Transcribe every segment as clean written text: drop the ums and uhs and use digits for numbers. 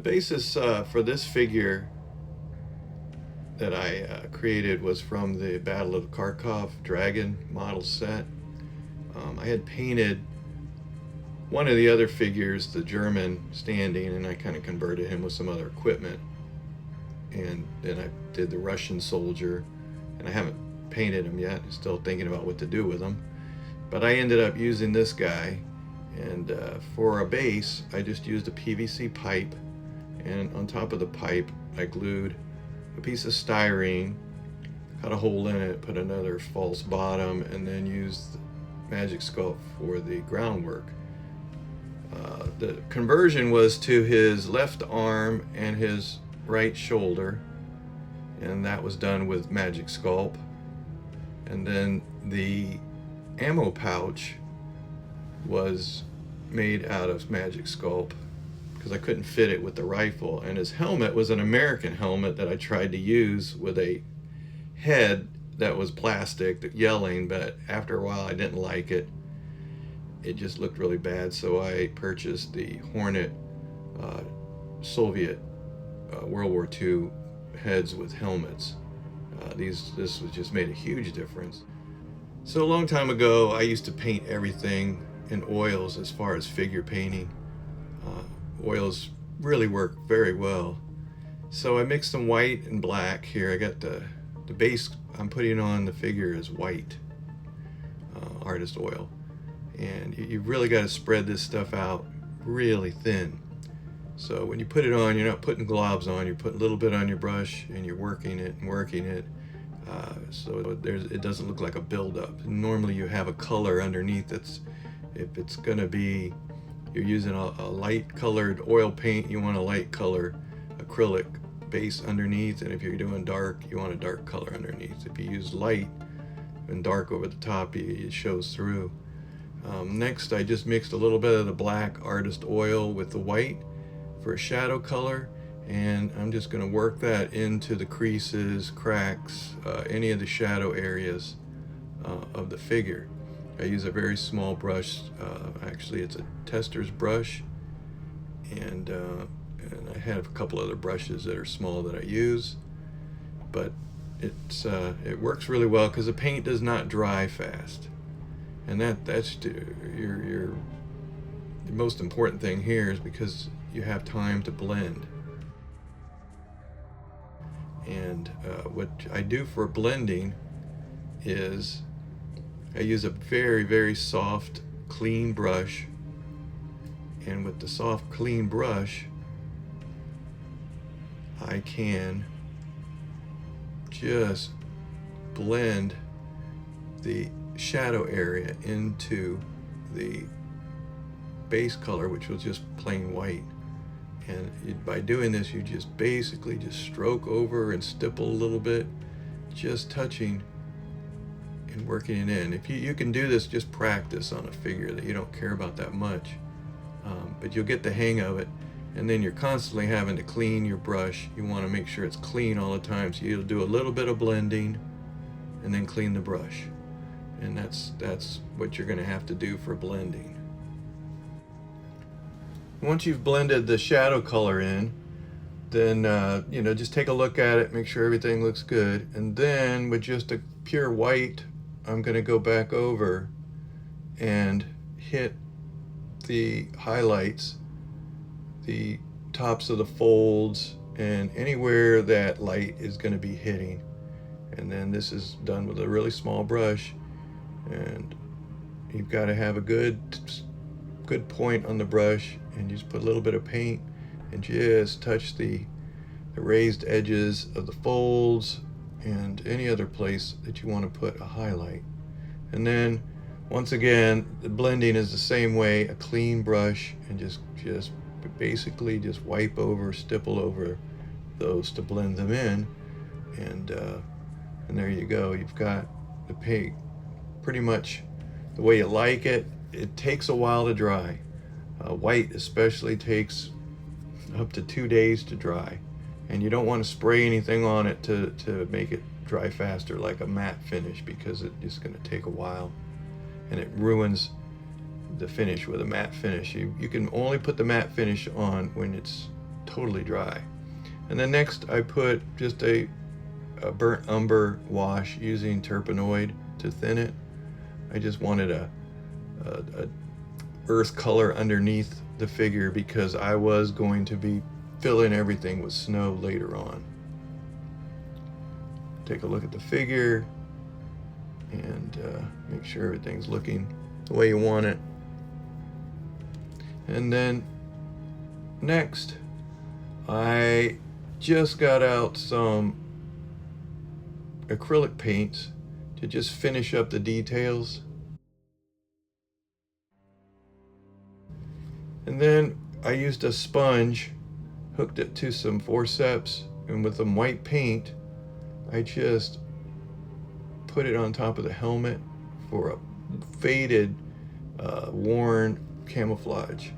basis for this figure that I created was from the Battle of Kharkov Dragon model set. I had painted one of the other figures, the German, standing, and I kind of converted him with some other equipment. And then I did the Russian soldier, and I haven't painted him yet. I'm still thinking about what to do with him. But I ended up using this guy, and for a base, I just used a PVC pipe, and on top of the pipe, I glued a piece of styrene, cut a hole in it, put another false bottom, and then used Magic Sculpt for the groundwork. The conversion was to his left arm and his right shoulder, and that was done with Magic Sculpt. And then the ammo pouch was made out of Magic Sculpt because I couldn't fit it with the rifle. And his helmet was an American helmet that I tried to use with a head that was plastic, yelling, but after a while I didn't like it. It just looked really bad, so I purchased the Hornet Soviet World War II heads with helmets. This was just made a huge difference. So a long time ago, I used to paint everything in oils as far as figure painting. Oils really work very well. So I mixed some white and black here. I got the base I'm putting on the figure is white artist oil. And you've really got to spread this stuff out really thin. So when you put it on, you're not putting globs on, you're putting a little bit on your brush and you're working it and working it. So it doesn't look like a buildup. Normally you have a color underneath that's, if it's going to be, you're using a light colored oil paint, you want a light color acrylic base underneath, and if you're doing dark, you want a dark color underneath. If you use light and dark over the top, it shows through. Next, I just mixed a little bit of the black artist oil with the white for a shadow color, and I'm just going to work that into the creases, cracks, any of the shadow areas of the figure. I use a very small brush, actually it's a tester's brush, and I have a couple other brushes that are small that I use, but it works really well because the paint does not dry fast. And that's your the most important thing here, is because you have time to blend. And what I do for blending is I use a very, very soft, clean brush. And with the soft, clean brush, I can just blend the shadow area into the base color, which was just plain white. And by doing this, you just basically just stroke over and stipple a little bit, just touching and working it in. If you can do this, just practice on a figure that you don't care about that much, but you'll get the hang of it. And then you're constantly having to clean your brush. You want to make sure it's clean all the time, so you'll do a little bit of blending and then clean the brush. And that's what you're going to have to do for blending. Once you've blended the shadow color in, then just take a look at it, make sure everything looks good, and then with just a pure white, I'm going to go back over and hit the highlights, the tops of the folds, and anywhere that light is going to be hitting. And then this is done with a really small brush, and you've got to have a good point on the brush, and you just put a little bit of paint and just touch the raised edges of the folds and any other place that you want to put a highlight. And then once again, the blending is the same way, a clean brush, and just basically just wipe over, stipple over those to blend them in, and there you go. You've got the paint pretty much the way you like it. It takes a while to dry. White especially takes up to 2 days to dry, and you don't want to spray anything on it to make it dry faster, like a matte finish, because it's going to take a while and it ruins the finish with a matte finish. You can only put the matte finish on when it's totally dry. And then next I put just a burnt umber wash using Turpenoid to thin it. I just wanted a earth color underneath the figure because I was going to be filling everything with snow later on. Take a look at the figure and make sure everything's looking the way you want it. And then next, I just got out some acrylic paints to just finish up the details. And then I used a sponge, hooked it to some forceps, and with some white paint, I just put it on top of the helmet for a faded, worn camouflage.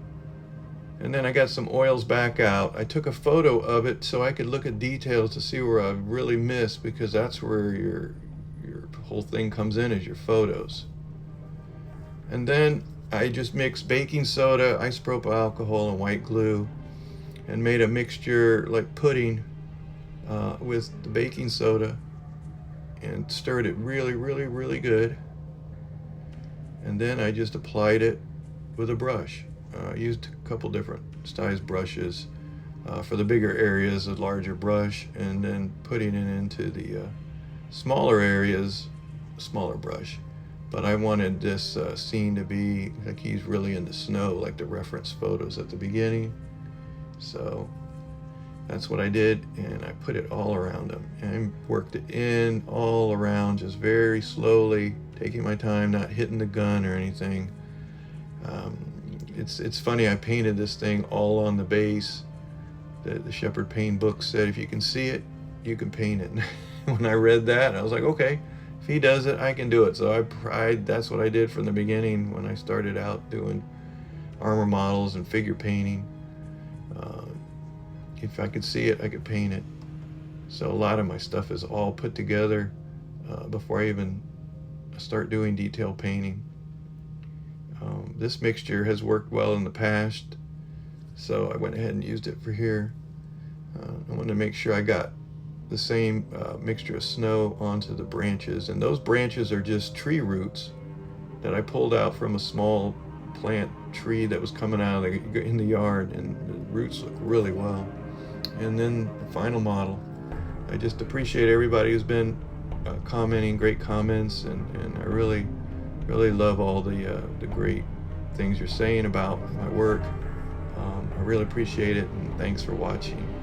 And then I got some oils back out. I took a photo of it so I could look at details to see where I really missed, because that's where your whole thing comes in, is your photos. And then I just mixed baking soda, isopropyl alcohol, and white glue, and made a mixture like pudding with the baking soda, and stirred it really good. And then I just applied it with a brush. I used a couple different size brushes for the bigger areas, a larger brush, and then putting it into the smaller areas, a smaller brush. But I wanted this scene to be like he's really in the snow, like the reference photos at the beginning. So that's what I did, and I put it all around him and worked it in all around, just very slowly, taking my time, not hitting the gun or anything. It's funny, I painted this thing all on the base. The Shepherd Paint book said, if you can see it, you can paint it. When I read that, I was like, okay, if he does it, I can do it. So that's what I did from the beginning when I started out doing armor models and figure painting. If I could see it, I could paint it. So a lot of my stuff is all put together before I even start doing detail painting. This mixture has worked well in the past, so I went ahead and used it for here. I wanted to make sure I got the same mixture of snow onto the branches, and those branches are just tree roots that I pulled out from a small plant tree that was coming out in the yard, and the roots look really well. And then the final model, I just appreciate everybody who's been commenting, great comments, and I really love all the great things you're saying about my work. I really appreciate it, and thanks for watching.